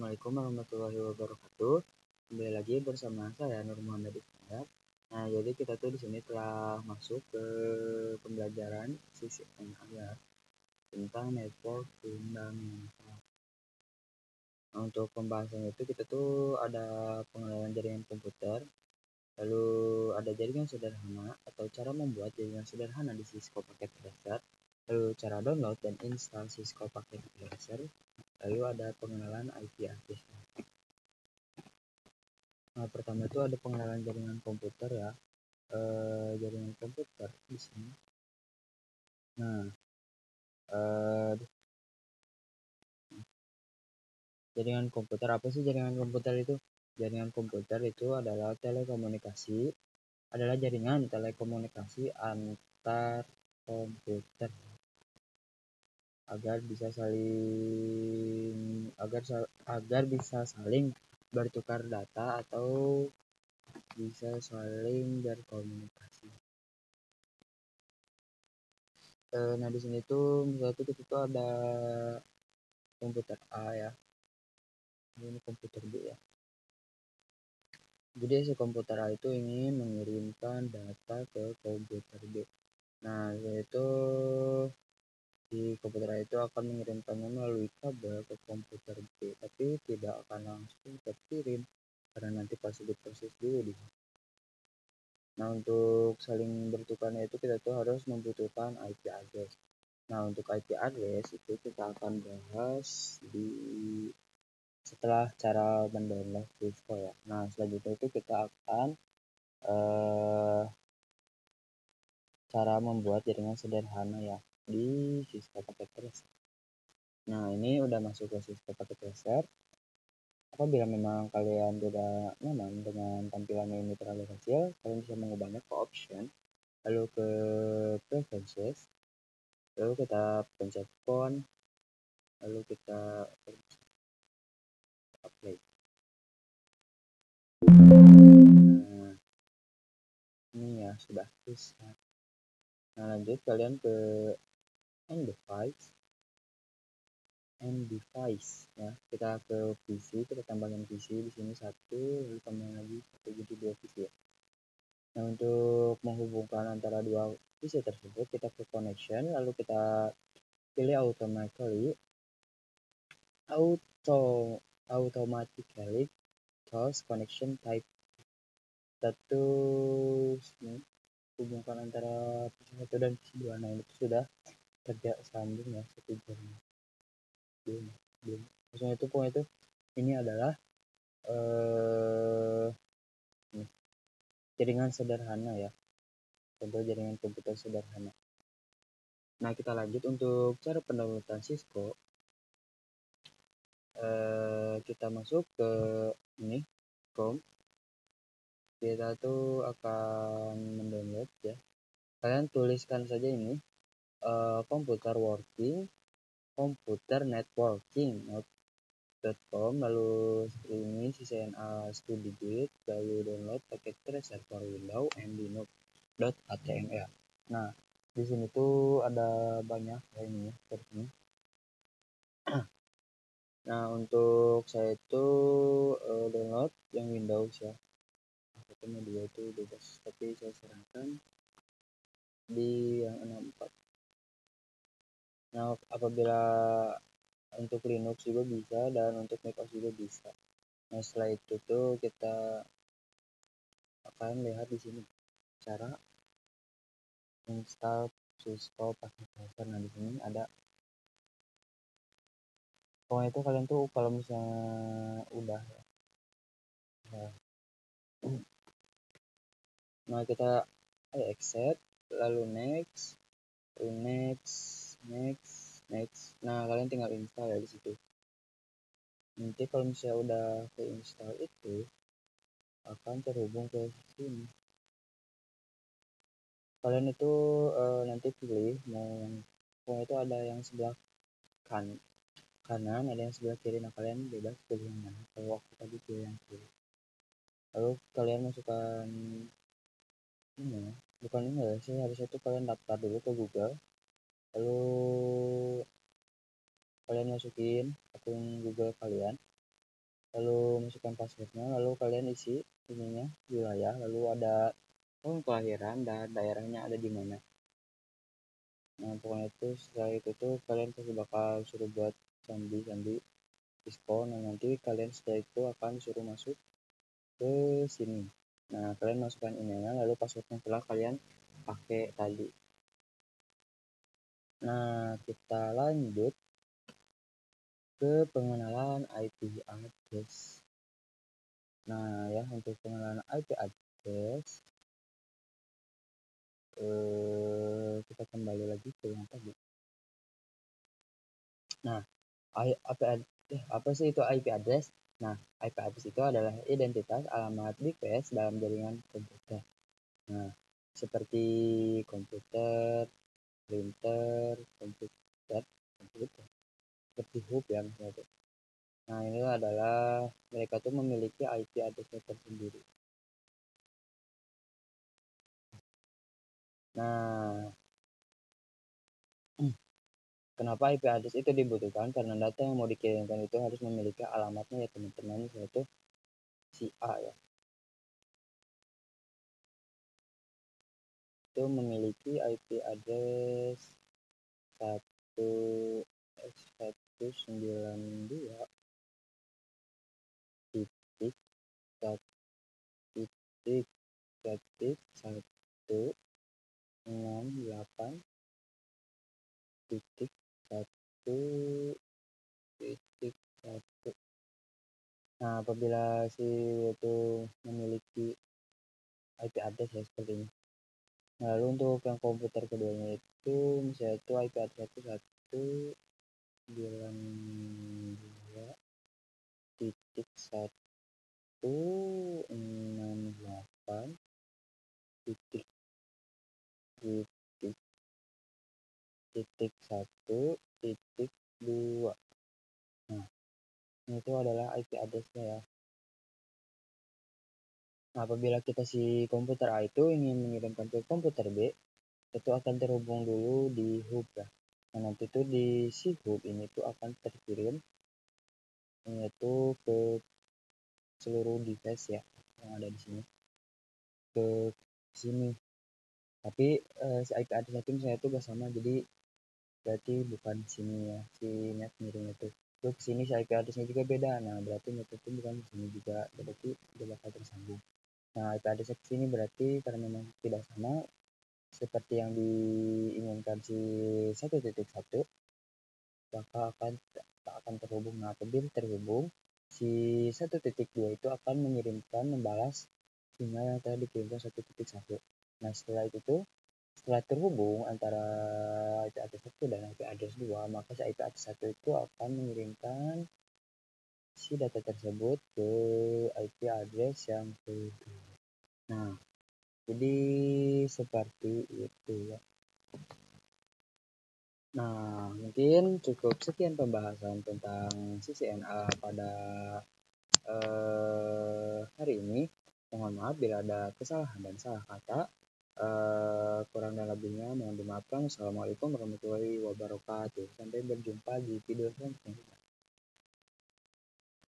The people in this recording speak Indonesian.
Assalamualaikum warahmatullahi wabarakatuh. Kembali lagi bersama saya Nur Muhammad Iskandar. Nah, jadi kita tuh di sini telah masuk ke pembelajaran CCNA ya, tentang network fundamental. Nah, untuk pembahasan itu kita tuh ada pengenalan jaringan komputer, lalu ada jaringan sederhana atau cara membuat jaringan sederhana di Cisco Packet Tracer, lalu cara download dan install Cisco Packet Tracer, lalu ada pengenalan IP address. Nah, pertama itu ada pengenalan jaringan komputer ya. Jaringan komputer di sini. Nah, jaringan komputer apa sih jaringan komputer itu? Jaringan komputer itu adalah jaringan telekomunikasi antar komputer agar bisa saling bertukar data atau bisa saling berkomunikasi. Nah, di sini tuh misalnya kita tuh ada komputer A ya, ini komputer B ya. Jadi si komputer A itu ingin mengirimkan data ke komputer B. Nah, yaitu di komputer A itu akan mengirimkannya melalui kabel ke komputer B, tapi tidak akan langsung terkirim karena nanti pasti diproses dulu di. Nah, untuk saling bertukarnya itu kita tuh harus membutuhkan IP address. Nah, untuk IP address itu kita akan bahas setelah cara mendownload Cisco ya. Nah, selanjutnya itu kita akan cara membuat jaringan sederhana ya di Cisco Packet Tracer. Nah, ini udah masuk ke Cisco Packet Tracer. Apabila memang kalian tidak nyaman dengan tampilannya ini terlalu kecil, kalian bisa mengubahnya ke option, lalu ke preferences, lalu kita pencet phone, lalu kita apply. Nah, ini ya sudah bisa. Nah, lanjut kalian ke end device ya, kita ke PC, kita tambahkan PC di sini 1, lalu tambahkan lagi 1, jadi 2 PC ya. Nah, untuk menghubungkan antara dua PC tersebut kita ke connection, lalu kita pilih automatically choose connection type. Satu hubungkan antara PC 1 dan PC 2. Nah, ini sudah kerja sambung ya, 1 jam. Belum. Maksudnya itu pokoknya itu ini adalah jaringan sederhana ya, contoh jaringan komputer sederhana. Nah, kita lanjut untuk cara pendownloadan Cisco. Kita masuk ke ini Chrome, kita tuh akan mendownload ya. Kalian tuliskan saja ini computer networking.com, lalu ini CCNA StudyGate, lalu download paket tracer for Windows and Linux.html. Nah, di sini tuh ada banyak ini versinya. Nah, untuk saya itu download yang Windows ya. Aku media itu bebas, tapi saya sarankan di yang 64. Nah, apabila untuk Linux juga bisa dan untuk macOS juga bisa. Nah, setelah itu tuh kita akan lihat di sini cara install Cisco Packet Tracer. Nah, di sini ada. Pokoknya itu kalian tuh kalau misalnya udah ya. Nah, kita accept, lalu next. Nah, kalian tinggal install ya di situ. Nanti kalau misalnya udah keinstall itu akan terhubung ke sini. Kalian itu nanti pilih mau itu ada yang sebelah kanan, ada yang sebelah kiri. Nah, kalian bebas pilih yang mana. Kalau waktu tadi pilih yang kiri. Lalu kalian masukkan ini, bukan ini ya sih, harusnya itu kalian daftar dulu ke Google, lalu kalian masukin akun Google kalian, lalu masukkan passwordnya, lalu kalian isi ininya wilayah, lalu ada tahun kelahiran dan daerahnya ada di mana. Nah pokoknya itu setelah itu tuh kalian pasti bakal suruh buat candi disco. Nah nanti kalian setelah itu akan suruh masuk ke sini. Nah kalian masukkan emailnya lalu passwordnya telah kalian pakai tadi. Nah kita lanjut ke pengenalan IP address. Nah ya, untuk pengenalan IP address kita kembali lagi ke yang tadi. Nah apa sih itu IP address? Nah IP address itu adalah identitas alamat device dalam jaringan komputer. Nah seperti komputer, printer, komputer seperti hub ya misalnya. Nah ini adalah mereka tuh memiliki IP address tersendiri. Nah kenapa IP address itu dibutuhkan? Karena data yang mau dikirimkan itu harus memiliki alamatnya ya teman-teman, yaitu si A ya. Itu memiliki IP address 192 titik 168 titik 1 Nah apabila si itu memiliki IP address ya seperti ini. Nah, lalu untuk yang komputer keduanya itu misalnya itu IP address 192 titik 168 titik titik 1 titik 2. Nah itu adalah IP addressnya ya. Nah, apabila kita si komputer A itu ingin mengirimkan ke komputer B, itu akan terhubung dulu di hub ya. Nah nanti tuh di si hub ini tuh akan terkirim yaitu ke seluruh device ya yang ada di sini ke sini. Tapi si IP address itu misalnya itu gak sama, jadi berarti bukan sini ya si net miringnya itu. Terus sini si IP addressnya juga beda. Nah berarti net itu bukan di sini juga, berarti tidak bakal tersambung. Nah IP address ke sini berarti karena memang tidak sama seperti yang diinginkan si 1.1 maka tak akan terhubung. Nah apabila terhubung si 1.2 itu akan membalas sinyal yang telah dikirimkan 1.1. Nah setelah itu tuh setelah terhubung antara IP address 1 dan IP address 2, maka si IP address 1 itu akan mengirimkan si data tersebut ke IP address yang kedua. Nah jadi seperti itu ya. Nah, mungkin cukup sekian pembahasan tentang CCNA pada hari ini. Mohon maaf bila ada kesalahan dan salah kata. Kurang dan lebihnya mohon dimaafkan. Assalamualaikum warahmatullahi wabarakatuh. Sampai berjumpa di video selanjutnya.